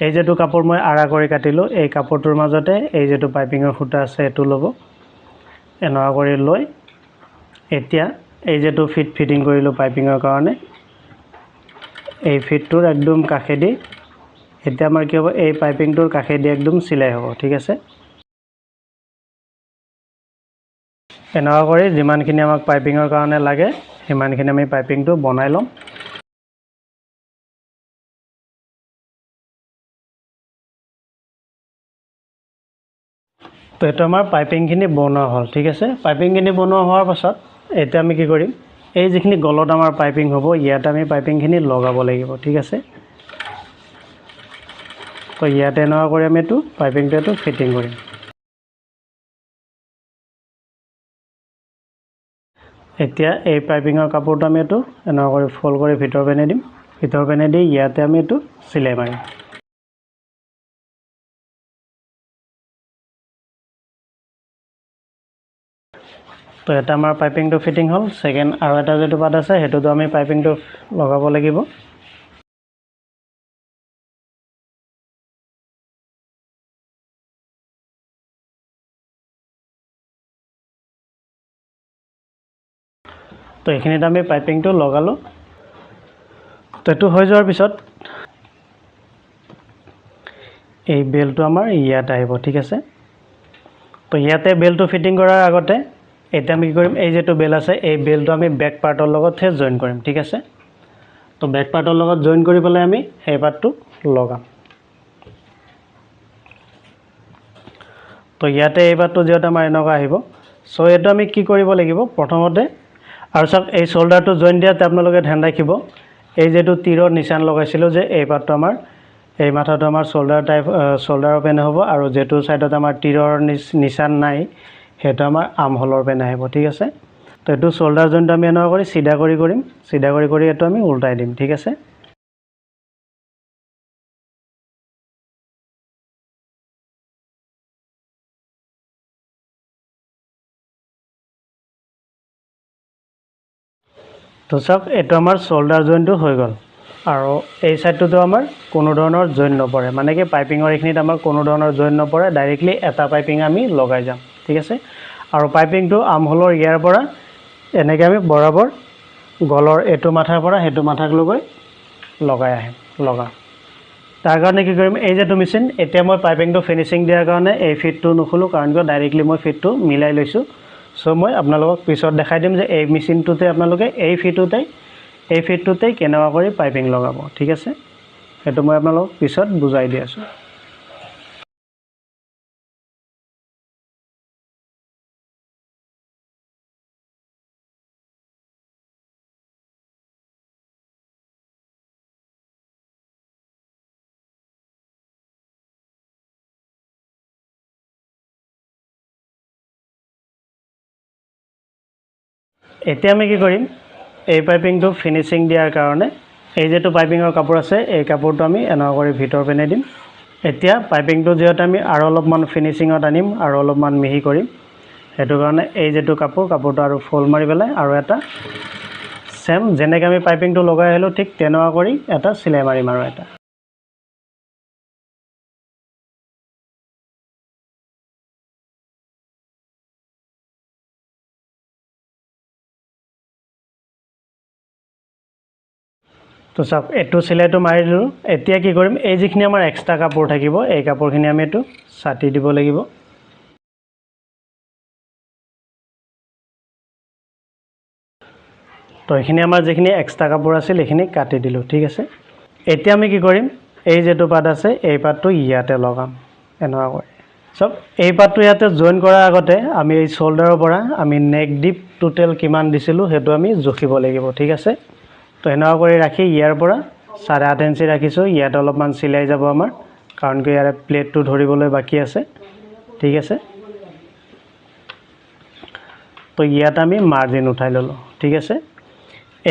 এই যিটো কাপোৰ মই আঢ়া কৰি কাটিলোঁ এই কাপোৰটোৰ মাজতে এই যিটো পাইপিঙৰ সূতা আছে সেইটো ল'ব। এনেকুৱা কৰি লৈ এতিয়া এই যিটো ফিটিং কৰিলোঁ পাইপিঙৰ কাৰণে এই ফিটটোৰ একদম কাষেদি এতিয়া আমাৰ কি হ'ব, এই পাইপিংটোৰ কাষেদি একদম চিলাই হ'ব। ঠিক আছে, এনেকুৱা কৰি যিমানখিনি আমাক পাইপিঙৰ কাৰণে লাগে সিমানখিনি আমি পাইপিংটো বনাই ল'ম। তো এইটো আমাৰ পাইপিংখিনি বনোৱা হ'ল। ঠিক আছে, পাইপিংখিনি বনোৱা হোৱাৰ পাছত এতিয়া আমি কি কৰিম, এই যিখিনি গলত আমাৰ পাইপিং হ'ব ইয়াতে আমি পাইপিংখিনি লগাব লাগিব। ঠিক আছে, তো ইয়াতে এনেকুৱা কৰি আমি এইটো পাইপিংটো ফিটিং কৰিম। এতিয়া এই পাইপিঙৰ কাপোৰটো আমি এইটো এনেকুৱা কৰি ফল্ড কৰি ভিতৰ পেনে দিম। ভিতৰ পেনে দি ইয়াতে আমি এইটো চিলাই মাৰিম। তো এটা আমাৰ পাইপিংটো ফিটিং হ'ল। ছেকেণ্ড আৰু এটা যিটো পাৰ্ট আছে সেইটোতো আমি পাইপিংটো লগাব লাগিব। তো এইখিনিত আমি পাইপিংটো লগালোঁ। তো এইটো হৈ যোৱাৰ পিছত এই বেলটো আমাৰ ইয়াত আহিব। ঠিক আছে, তো ইয়াতে বেলটো ফিটিং কৰাৰ আগতে এতিয়া আমি কি কৰিম, এই যিটো বেল আছে এই বেলটো আমি বেক পাৰ্টৰ লগতহে জইন কৰিম। ঠিক আছে, তো বেক পাৰ্টৰ লগত জইন কৰি পেলাই আমি সেই পাৰ্টটো লগাম। তো ইয়াতে এই পাৰ্টটো যিহেতু আমাৰ এনেকুৱা আহিব, চ' এইটো আমি কি কৰিব লাগিব প্ৰথমতে। আৰু চাওক এই শ্বল্ডাৰটো জইন দিয়াতে আপোনালোকে ধ্যান ৰাখিব, এই যিটো তীৰৰ নিচান লগাইছিলোঁ যে এই পাৰ্টটো আমাৰ এই মাথাটো আমাৰ শ্বল্ডাৰৰ পেনে হ'ব। আৰু যিটো ছাইডত আমাৰ তীৰৰ নিচান নাই সেইটো আমাৰ আৰ্মহোলৰ পেনে আহিব। ঠিক আছে, তো এইটো শ্বল্ডাৰ জইনটো আমি এনেকুৱা কৰি চিধা কৰি কৰিম, চিধা কৰি এইটো আমি উল্টাই দিম। ঠিক আছে, তো চাওক এইটো আমাৰ শ্বল্ডাৰ জইনটো হৈ গ'ল। আৰু এই ছাইডটোতো আমাৰ কোনো ধৰণৰ জইন নপৰে, মানে কি পাইপিঙৰ এইখিনিত আমাৰ কোনো ধৰণৰ জইন নপৰে, ডাইৰেক্টলি এটা পাইপিং আমি লগাই যাম। ঠিক আছে, আৰু পাইপিংটো আৰ্মহোলৰ ইয়াৰ পৰা এনেকৈ আমি বৰাবৰ গলৰ এইটো মাথাৰ পৰা সেইটো মাথাকলৈকে লগাই আহিম। তাৰ কাৰণে কি কৰিম, এই যিটো মেচিন এতিয়া মই পাইপিংটো ফিনিচিং দিয়াৰ কাৰণে এই ফিটটো নুখোলোঁ, কাৰণ কিয় ডাইৰেক্টলি মই ফিটটো মিলাই লৈছোঁ। চ' মই আপোনালোকক পিছত দেখাই দিম যে এই মেচিনটোতে আপোনালোকে এই ফিটটোতেই কেনেকুৱা কৰি পাইপিং লগাব। ঠিক আছে, সেইটো মই আপোনালোকক পিছত বুজাই দি আছোঁ। এতিয়া আমি কি কৰিম, এই পাইপিংটো ফিনিচিং দিয়াৰ কাৰণে এই যেটো পাইপিঙৰ কাপোৰ আছে এই কাপোৰটো আমি এনেকুৱা কৰি ভিতৰ পিনে দিম এতিয়া পাইপিংটো যেটা আমি আৰু অলপমান ফিনিশিঙত আনিম আৰু অলপমান মিহি কৰিম হেতু কাৰণে এই যেটো কাপোৰটো আৰু ফোল্ড মাৰি পেলাই আৰু এটা সেম যেনেকৈ আমি পাইপিংটো লগাই আহিলো ঠিক তেনেকুৱা কৰি এটা সিলাই মাৰিম আৰু এটা তো সব এটো সিলাইটো মাৰি দিলো এতিয়া কি কৰিম এই যিখিনি আমাৰ এক্সট্ৰা কাপোৰ থাকিব এই কাপোৰখিনি আমি এটো ছাটি দিব লাগিব তো এখিনি আমাৰ যিখিনি এক্সট্ৰা কাপোৰ আছিল এখিনি কাটি দিলো ঠিক আছে এতিয়া আমি কি কৰিম এই যেটো পাত আছে এই পাতটো ইয়াতে লগাম এনেকুৱা কৰি সব এই পাতটো ইয়াতে জয়েন কৰাৰ আগতে আমি এই শোল্ডাৰৰ পৰা আমি নেক ডিপ টোটাল কিমান দিছিলো হেতু আমি জখিব লাগিব ঠিক আছে তো এনেকুৱা কৰি ৰাখি ইয়াৰ পৰা 8.5 ইঞ্চি ৰাখিছো ইয়াত অলপমান সিলাই যাব আমাৰ কাৰণ কি ইয়াৰ প্লেটটো ধৰিবলৈ বাকি আছে ঠিক আছে তো ইয়াত আমি মাৰ্জিন উঠাই ললো ঠিক আছে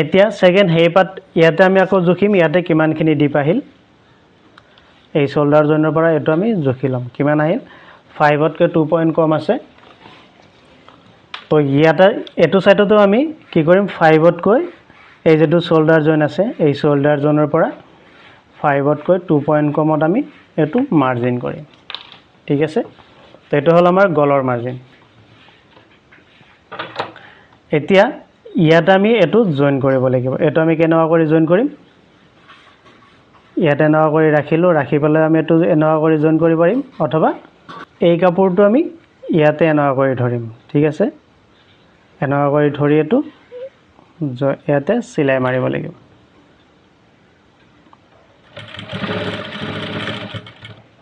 এতিয়া সেকেন্ড হেই পাত ইয়াতে আমি আকৌ জখিম ইয়াতে কিমানখিনি ডিপ আহিল এই শোল্ডাৰ জয়েনৰ পৰা এটো আমি জখি লম কিমান আহিল 5 তকৈ 2 পইণ্ট কম আছে তো ইয়াতে এটো সাইডতো আমি কি কৰিম 5 তকৈ এই যেটো শোল্ডাৰ জয়েন আছে এই শোল্ডাৰ জয়েনৰ পৰা 5 তকৈ 2 পইণ্ট কমত আমি এটো মাৰ্জিন কৰিম ঠিক আছে তো এটো হল আমাৰ গলৰ মাৰ্জিন এতিয়া ইয়াত আমি এটো জয়েন কৰিব লাগিব এটো আমি কেনেকুৱা কৰি জয়েন কৰিম ইয়াতে এনেকুৱা কৰি ৰাখিলো ৰাখি পেলাই আমি এটো এনেকুৱা কৰি জয়েন কৰিব পাৰিম অথবা এই কাপোৰটো আমি ইয়াতে এনেকুৱা কৰি ধৰিম ঠিক আছে এনেকুৱা কৰি ধৰি এটো ইয়াতে সিলাই মাৰিব লাগিব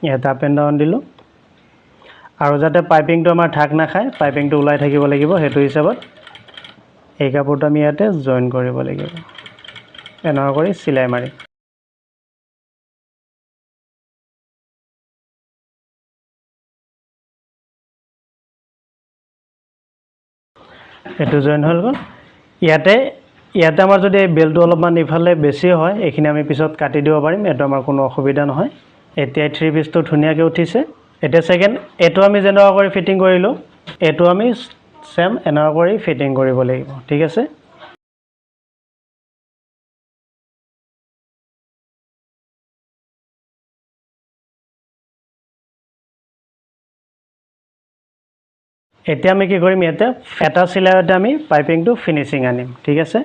ইয়াতে আপ এণ্ড ডাউন দিলো আৰু যাতে পাইপিংটো আমাৰ ঢাক না খায় পাইপিংটো ওলাই থাকিব লাগিব হেতু হিচাপত এই কাপোৰটো আমি ইয়াতে জয়েন কৰিব লাগিব এনেকুৱা কৰি সিলাই মাৰি এটো জয়েন হল গল ইয়াতে আমাৰ যদি বেলটো অলপমান ইফালে বেছি হয় এখিনি আমি পিছত কাটি দিব পাৰিম এটো আমাৰ কোনো অসুবিধা নহয় এতিয়া 3 পিসটো ধুনিয়াকৈ উঠিছে এতিয়া সেকেন্ড এটো আমি যেনেকুৱা কৰি ফিটিং কৰিলো এটো আমি সেম এনেকুৱা কৰি ফিটিং কৰিব লাগিব ঠিক আছে এতিয়া আমি কি কৰিম ইয়াতে ফেটা সিলাইতে আমি পাইপিংটো ফিনিশিং আনিম ঠিক আছে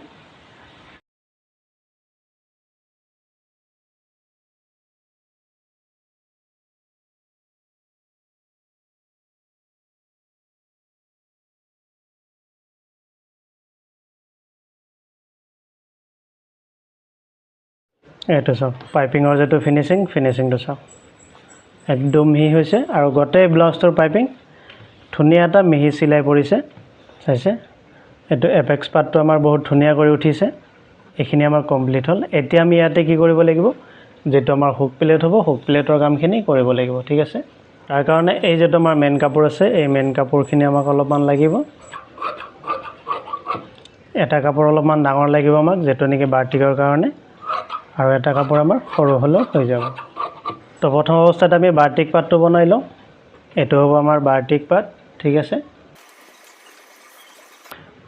এটো সব পাইপিংৰ যেটো ফিনিশিংটো সব একদম মিহি হৈছে আৰু গটে ব্লাউজৰ পাইপিং ধুনিয়া এটা মিহি সিলাই পৰিছে চাইছে এটো এপেক্স পাৰ্টটো আমাৰ বহুত ধুনিয়া কৰি উঠিছে এখিনি আমাৰ কমপ্লিট হল এতিয়া আমি ইয়াতে কি কৰিব লাগিব যেটো আমাৰ হুক প্লেট হ'ব হুক প্লেটৰ কামখিনি কৰিব লাগিব ঠিক আছে তাৰ কাৰণে এই যেটো আমাৰ মেন কাপোৰ আছে এই মেন কাপোৰখিনি আমাক অলপমান লাগিব এটা কাপোৰ অলপমান ডাঙৰ লাগিব আমাক যেটো নেকি বাৰ্টিকৰ কাৰণে আৰু এটা কাপোৰ আমাৰ সৰু হলো হৈ যাব তো প্ৰথম অৱস্থাত আমি বাৰ্টিক পাৰ্টটো বনাই লওঁ এটো হ'ব আমাৰ বাৰ্টিক পাৰ্ট ঠিক আছে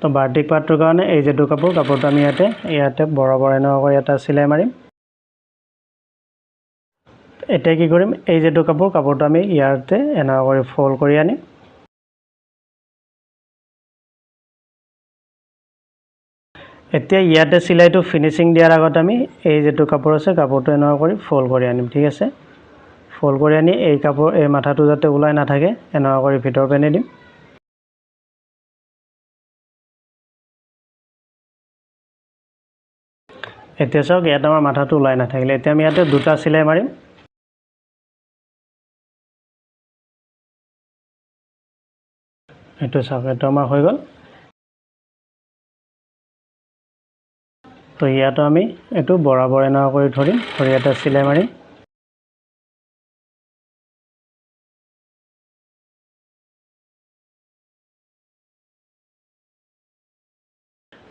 তো বাৰ্টিক পাৰ্টৰ কাৰণে এই যেটো কাপোৰটো আমি ইয়াতে বৰাবৰ এনেকুৱা কৰি এটা সিলাই মাৰিম এতিয়া কি কৰিম এই যেটো কাপোৰটো আমি ইয়াতে এনেকুৱা কৰি ফোল্ড কৰি আনিম এতিয়া ইয়াতে সিলাইটো ফিনিশিং দিয়াৰ আগত আমি এই যেটো কাপোৰ আছে কাপোৰটো এনেকুৱা কৰি ফোল্ড কৰি আনিম ঠিক আছে ফোল্ড কৰি আনি এই কাপোৰ এই মাথাটো যাতে ওলাই নাথাকে এনেকুৱা কৰি ভিতৰ পেনে দিম এতিয়া সব ইয়াত আমাৰ মাথাটো ওলাই নাথাকিলে এতিয়া আমি ইয়াতে দুটা সিলাই মাৰিম এটো সব এটো আমাৰ হৈ গল তো ইয়াতো আমি এটো বৰাবৰ এনেকুৱা কৰি ধৰিম ধৰি এটা সিলাই মাৰিম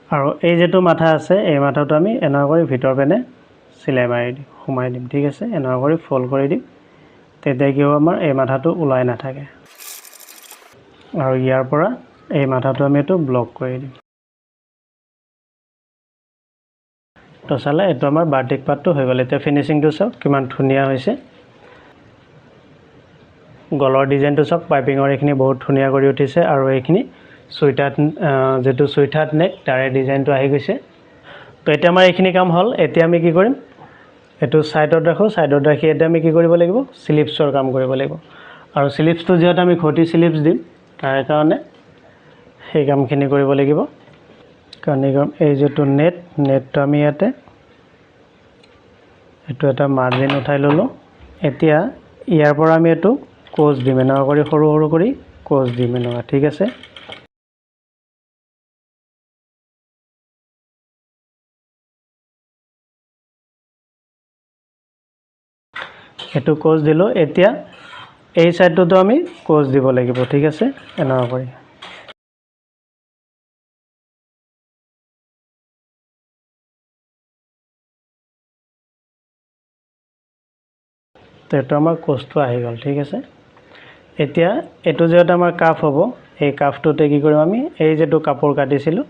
আৰু এই যেটো মাথা আছে এই মাথাটো আমি এনেকুৱা কৰি ভিতৰ পেনে চিলাই মাৰি দিম সোমাই দিম ঠিক আছে এনেকুৱা কৰি ফল্ড কৰি দিম তেতিয়া কি হ'ব আমাৰ এই মাথাটো ওলাই নাথাকে আৰু ইয়াৰ পৰা এই মাথাটো আমি এইটো ব্লক কৰি দিম তো চালে এইটো আমাৰ বাৰ্টিক পাৰ্টটো হৈ গ'ল এতিয়া ফিনিচিংটো চাওক কিমান ধুনীয়া হৈছে গলৰ ডিজাইনটো চাওক পাইপিঙৰ এইখিনি বহুত ধুনীয়া কৰি উঠিছে আৰু এইখিনি চুইটাৰ যেটো চুইটাৰ নেক তাৰে ডিজাইনটো আহি গৈছে তো এতিয়া আমাৰ এইখিনি কাম হ'ল এতিয়া আমি কি কৰিম এটো সাইডত ৰাখো সাইডত ৰাখি এটা আমি কি কৰিব লাগিব স্লিপছৰ কাম কৰিব লাগিব আৰু স্লিপছটো যেটা আমি ঘটি স্লিপছ দিম তাৰ কাৰণে সেই কামখিনি কৰিব লাগিব কাৰণ এই যেটো নেটটো আমি ইয়াতে এটো এটা মাৰ্জিন উঠাই ললো এতিয়া ইয়াৰ পৰা আমি এটো কোজ দিম এনেকুৱা কৰি সৰু সৰু কৰি কোজ দিম এনেকুৱা ঠিক আছে এটো কোজ দিলো এতিয়া এই সাইডটো আমি কোজ দিব লাগিব ঠিক আছে এনেকুৱা কৰি তো এটা আমাৰ কোজটো আহি গ'ল ঠিক আছে এতিয়া এটো যেটা আমাৰ কাফ হ'ব এই কাফটোতে কি কৰিম আমি এই যেটো কাপোৰ কাটিছিলো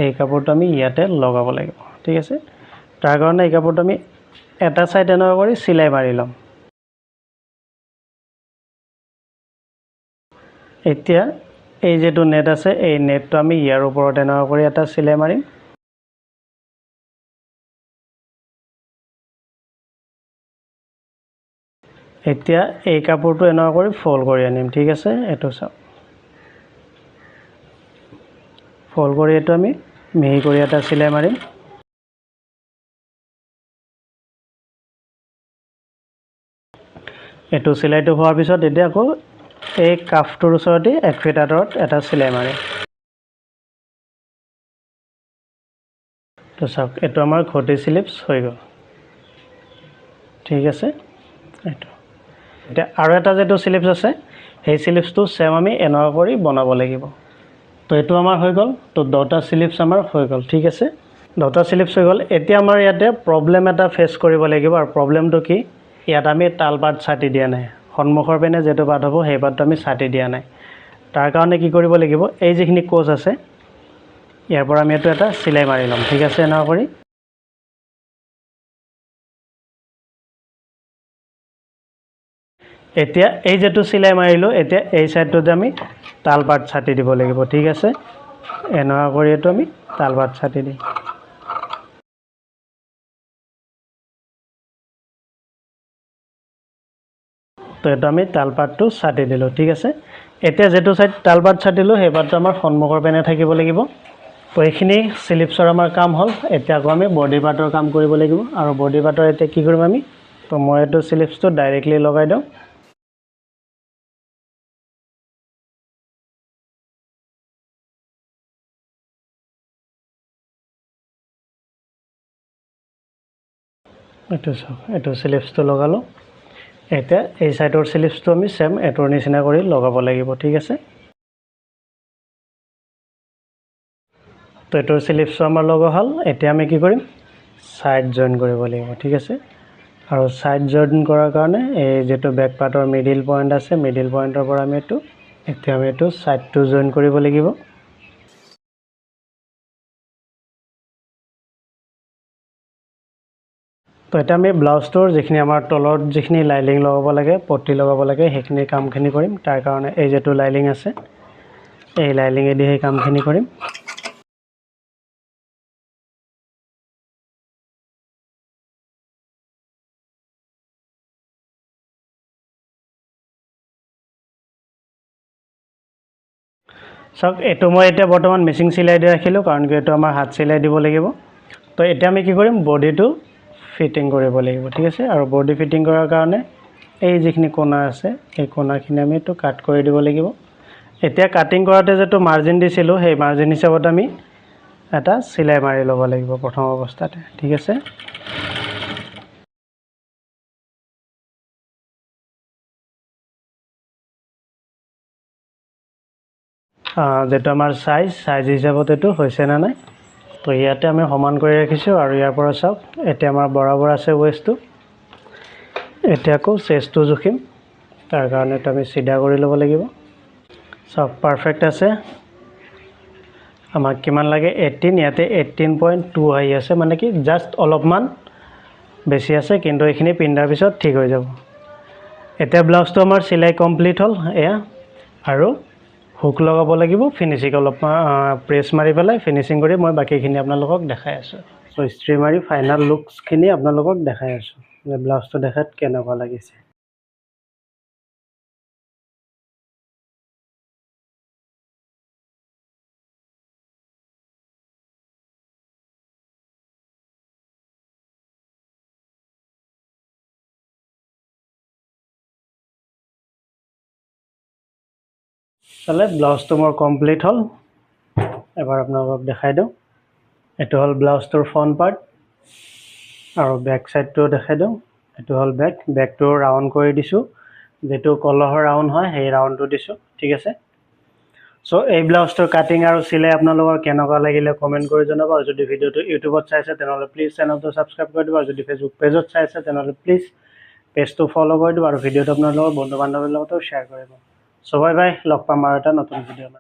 এই কাপোৰটো আমি ইয়াতে লগাব লাগিব ঠিক আছে তাৰ কাৰণে এই কাপোৰটো আমি এটা সাইড এনেকুৱা কৰি চিলাই মাৰি লম এতিয়া এই যেটো নেট আছে এই নেটটো আমি ইয়াৰ ওপৰত এনেকুৱা কৰি এটা চিলাই মাৰিম এতিয়া এই কাপোৰটো এনেকুৱা কৰি ফল্ড কৰি আনিম ঠিক আছে এটো চাওক ফল্ড কৰি এটো আমি মিহি কৰি এটা চিলাই মাৰিম এটো চিলাইটো হোৱাৰ পিছত এতিয়া আকৌ এই কাফটোৰ ওচৰতে এক ফিট আঁতৰত এটা চিলাই মাৰিম তো চাওক এটো আমাৰ ঘটি স্লিপছ হৈ গ'ল ঠিক আছে এটো এতিয়া আৰু এটা যেটো স্লিপছ আছে সেই স্লিপছটো সেম আমি এনেকুৱা কৰি বনাব লাগিব তো এটো আমাৰ হৈ গ'ল তো 10টা স্লিপছ আমাৰ হৈ গ'ল ঠিক আছে 10টা স্লিপছ হৈ গ'ল এতিয়া আমাৰ ইয়াতে প্ৰবলেম এটা ফেস কৰিব লাগিব আৰু প্ৰবলেমটো কি ইয়াত আমি তাল পাত ছাটি দিয়া নাই সন্মুখৰ পিনে যেটো পাত হ'ব সেই পাতটো আমি ছাটি দিয়া নাই তাৰ কাৰণে কি কৰিব লাগিব এই যিখিনি কোজ আছে ইয়াৰ পৰা আমি এটা চিলাই মাৰি লম ঠিক আছে এনেকুৱা কৰি এতিয়া এই যেটো চিলাই মাৰিলো এতিয়া এই সাইডটোতে আমি তাল পাত ছাটি দিব লাগিব ঠিক আছে এনেকুৱা কৰি এটো আমি তাল পাত ছাটি দিম তো এটা আমি তালপাতটো ছাটি দিলো ঠিক আছে এতিয়া যেটো সাইড তালপাত ছাটিলো সেই পাতটো আমাৰ সন্মুখৰ পিনে থাকিব লাগিব তো এইখিনি স্লিপছৰ আমাৰ কাম হ'ল এতিয়া আকৌ আমি বডি পাৰ্টৰ কাম কৰিব লাগিব আৰু বডি পাৰ্টৰ এতিয়া কি কৰিম আমি তো মই এটো স্লিপছটো ডাইৰেক্টলি লগাই দিওঁ এটো চাওক এটো স্লিপছটো লগালো এতিয়া এই সাইডৰ স্লিপছটো আমি সেম এটোৰ নিচিনা কৰি লগাব লাগিব ঠিক আছে তো এটোৰ স্লিপছটো আমাৰ লগা হ'ল এতিয়া আমি কি কৰিম সাইড জয়েন কৰিব লাগিব ঠিক আছে আৰু সাইড জয়েন কৰাৰ কাৰণে এই যেটো বেক পাৰ্টৰ মিডল পইণ্ট আছে মিডল পইণ্টৰ পৰা আমি এটো এতিয়া আমি এটো সাইডটো জয়েন কৰিব লাগিব তো এটা আমি ব্লাউজটোৰ যিখিনি আমাৰ তলত যিখিনি লাইনিং লগাব লাগে পট্টি লগাব লাগে সেইখিনি কামখিনি কৰিম তাৰ কাৰণে এই যেটো লাইনিং আছে এই লাইনিং এদি সেই কামখিনি কৰিম চাওক এটো মই এতিয়া বৰ্তমান মেচিং চিলাই দি ৰাখিলো কাৰণ কি এটো আমাৰ হাত চিলাই দিব লাগিব তো এতিয়া আমি কি কৰিম বডিটো ফিটিং কৰিব লাগিব ঠিক আছে আৰু বডি ফিটিং কৰাৰ কাৰণে এই যিখিনি কোণা আছে এই কোণাখিনি আমি এটো কাট কৰি দিব লাগিব এতিয়া কাটিং কৰাতে যেটো মাৰ্জিন দিছিলো সেই মাৰ্জিন হিচাপত আমি এটা চিলাই মাৰি ল'ব লাগিব প্ৰথম অৱস্থাতে ঠিক আছে যেটো আমাৰ সাইজ হিচাপত এটো হৈছে না নাই তো তো ইয়াতে আমি সমান কৰি ৰাখিছোঁ আৰু ইয়াৰ পৰা চাওক এতিয়া আমাৰ বৰাবৰ আছে ৱেষ্টটো এতিয়া আকৌ চেষ্টটো জুখিম তাৰ কাৰণে আমি চিধা কৰি ল'ব লাগিব চাওক পাৰফেক্ট আছে আমাক কিমান লাগে 18 ইয়াতে 18.2 আহি আছে মানে কি জাষ্ট অলপমান বেছি আছে কিন্তু এইখিনি পিন্ধাৰ পিছত ঠিক হৈ যাব এতিয়া ব্লাউজটো আমাৰ চিলাই কমপ্লিট হ'ল এয়া আৰু হুক লগাব লাগিব ফিনিশিং অলপ প্ৰেছ মাৰি পেলাই ফিনিশিং কৰি মই বাকিখিনি আপোনালোকক দেখাই আছোঁ সো ইস্ত্ৰি মাৰি ফাইনাল লুকছখিনি আপোনালোকক দেখাই আছোঁ যে ব্লাউজটো দেখাত কেনেকুৱা লাগিছে চলে ব্লাউজটো মোৰ কমপ্লিট হ'ল এবাৰ আপোনালোকক দেখাই দিওঁ এটো হল ব্লাউজটোৰ ফ্ৰন্ট পাৰ্ট আৰু ব্যাক সাইডটো দেখাই দিওঁ এটো হল ব্যাকটো ৰাউন্ড কৰি দিছোঁ যেটো কলহৰ ৰাউন্ড হয় সেই ৰাউন্ডটো দিছোঁ ঠিক আছে সো এই ব্লাউজটোৰ কাটিং আৰু চিলাই আপোনালোকৰ কেনেকুৱা লাগিলে কমেন্ট কৰি জনাব আৰু যদি ভিডিওটো ইউটিউবত চাইছে তেনেহলে প্লিজ চেনেলটো সাবস্ক্ৰাইব কৰি দিব আৰু যদি ফেসবুক পেজত চাইছে তেনেহলে প্লিজ পেজটো ফলো কৰি দিব আৰু ভিডিওটো আপোনালোকৰ বন্ধু বান্ধৱীৰ লগতো শ্বেয়াৰ কৰিব সো বাই বাই লগ পাম আৰু এটা নতুন ভিডিঅ'